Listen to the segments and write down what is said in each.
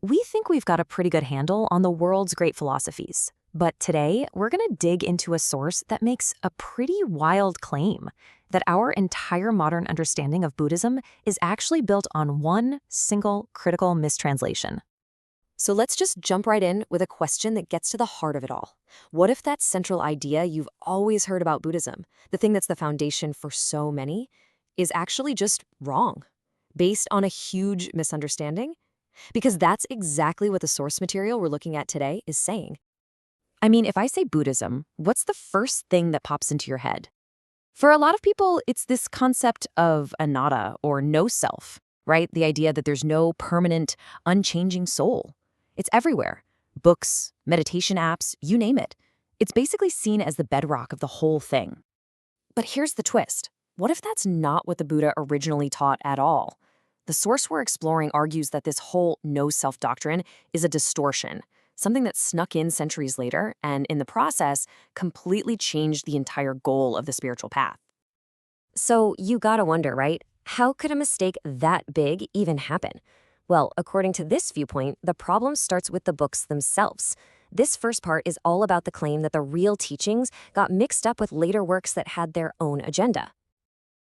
We think we've got a pretty good handle on the world's great philosophies. But today, we're going to dig into a source that makes a pretty wild claim that our entire modern understanding of Buddhism is actually built on one single critical mistranslation. So let's just jump right in with a question that gets to the heart of it all. What if that central idea you've always heard about Buddhism, the thing that's the foundation for so many, is actually just wrong, based on a huge misunderstanding? Because that's exactly what the source material we're looking at today is saying. I mean, if I say Buddhism, what's the first thing that pops into your head? For a lot of people, it's this concept of anatta, or no self, right? The idea that there's no permanent, unchanging soul. It's everywhere. Books, meditation apps, you name it. It's basically seen as the bedrock of the whole thing. But here's the twist. What if that's not what the Buddha originally taught at all? The source we're exploring argues that this whole no-self doctrine is a distortion, something that snuck in centuries later and, in the process, completely changed the entire goal of the spiritual path. So you gotta wonder, right? How could a mistake that big even happen? Well, according to this viewpoint, the problem starts with the books themselves. This first part is all about the claim that the real teachings got mixed up with later works that had their own agenda.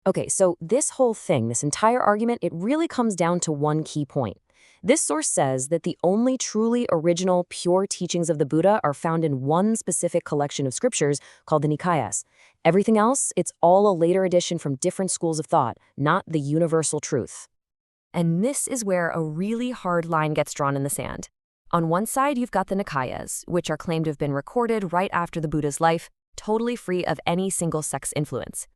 Okay, so this whole thing, this entire argument, it really comes down to one key point. This source says that the only truly original, pure teachings of the Buddha are found in one specific collection of scriptures called the Nikayas. Everything else, it's all a later addition from different schools of thought, not the universal truth. And this is where a really hard line gets drawn in the sand. On one side, you've got the Nikayas, which are claimed to have been recorded right after the Buddha's life, totally free of any single sect's influence.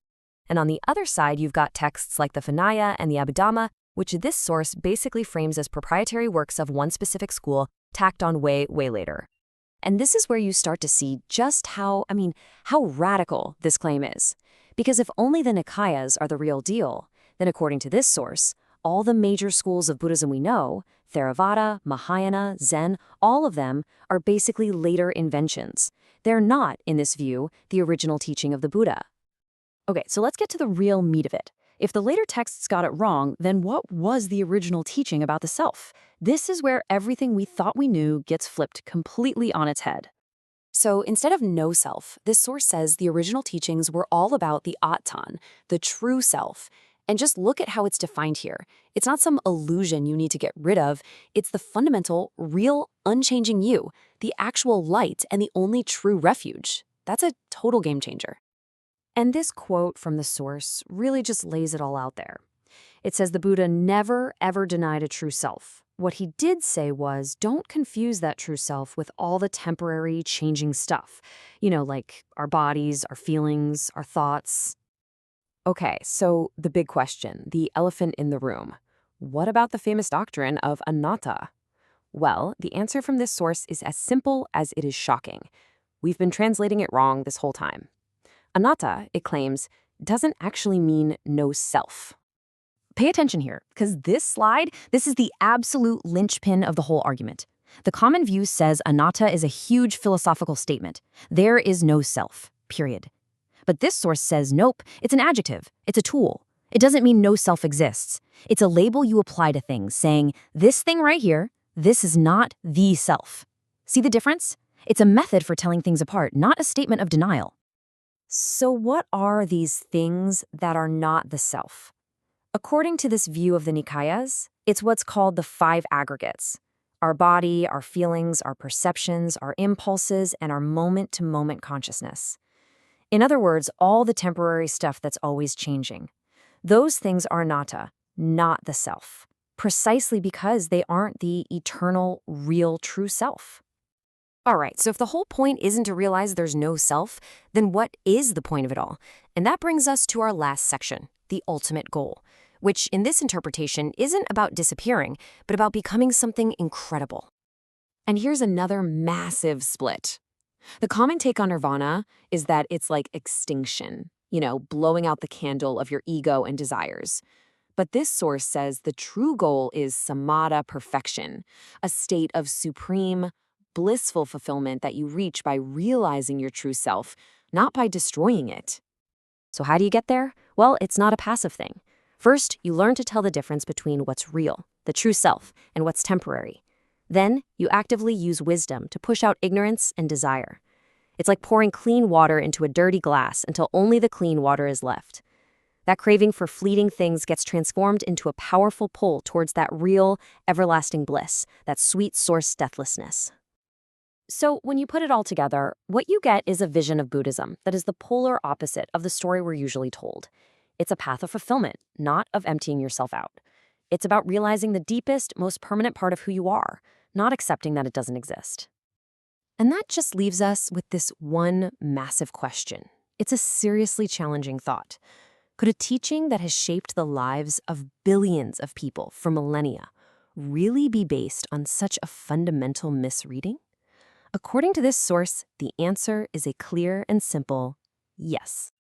And on the other side, you've got texts like the Vinaya and the Abhidhamma, which this source basically frames as proprietary works of one specific school tacked on way later. And this is where you start to see just how radical this claim is. Because if only the Nikayas are the real deal, then according to this source, all the major schools of Buddhism we know, Theravada, Mahayana, Zen, all of them are basically later inventions. They're not, in this view, the original teaching of the Buddha. Okay, so let's get to the real meat of it. If the later texts got it wrong, then what was the original teaching about the self? This is where everything we thought we knew gets flipped completely on its head. So instead of no self, this source says the original teachings were all about the Attan, the true self. And just look at how it's defined here. It's not some illusion you need to get rid of. It's the fundamental, real, unchanging you, the actual light and the only true refuge. That's a total game changer. And this quote from the source really just lays it all out there. It says the Buddha never, ever denied a true self. What he did say was, don't confuse that true self with all the temporary, changing stuff. Like our bodies, our feelings, our thoughts. Okay, so the big question, the elephant in the room. What about the famous doctrine of anatta? Well, the answer from this source is as simple as it is shocking. We've been translating it wrong this whole time. Anatta, it claims, doesn't actually mean no self. Pay attention here, because this is the absolute linchpin of the whole argument. The common view says anatta is a huge philosophical statement. There is no self, period. But this source says nope, it's an adjective, it's a tool. It doesn't mean no self exists. It's a label you apply to things, saying, this thing right here, this is not the self. See the difference? It's a method for telling things apart, not a statement of denial. So what are these things that are not the self? According to this view of the Nikayas, it's what's called the 5 aggregates. Our body, our feelings, our perceptions, our impulses, and our moment-to-moment consciousness. In other words, all the temporary stuff that's always changing. Those things are anatta, not the self, precisely because they aren't the eternal, real, true self. All right, so if the whole point isn't to realize there's no self, then what is the point of it all? And that brings us to our last section, the ultimate goal, which in this interpretation isn't about disappearing, but about becoming something incredible. And here's another massive split. The common take on nirvana is that it's like extinction, blowing out the candle of your ego and desires. But this source says the true goal is samadha perfection, a state of supreme, blissful fulfillment that you reach by realizing your true self, not by destroying it. So how do you get there? Well, it's not a passive thing. First, you learn to tell the difference between what's real, the true self, and what's temporary. Then, you actively use wisdom to push out ignorance and desire. It's like pouring clean water into a dirty glass until only the clean water is left. That craving for fleeting things gets transformed into a powerful pull towards that real, everlasting bliss, that sweet source deathlessness. So, when you put it all together, what you get is a vision of Buddhism that is the polar opposite of the story we're usually told. It's a path of fulfillment, not of emptying yourself out. It's about realizing the deepest, most permanent part of who you are, not accepting that it doesn't exist. And that just leaves us with this one massive question. It's a seriously challenging thought. Could a teaching that has shaped the lives of billions of people for millennia really be based on such a fundamental misreading? According to this source, the answer is a clear and simple yes.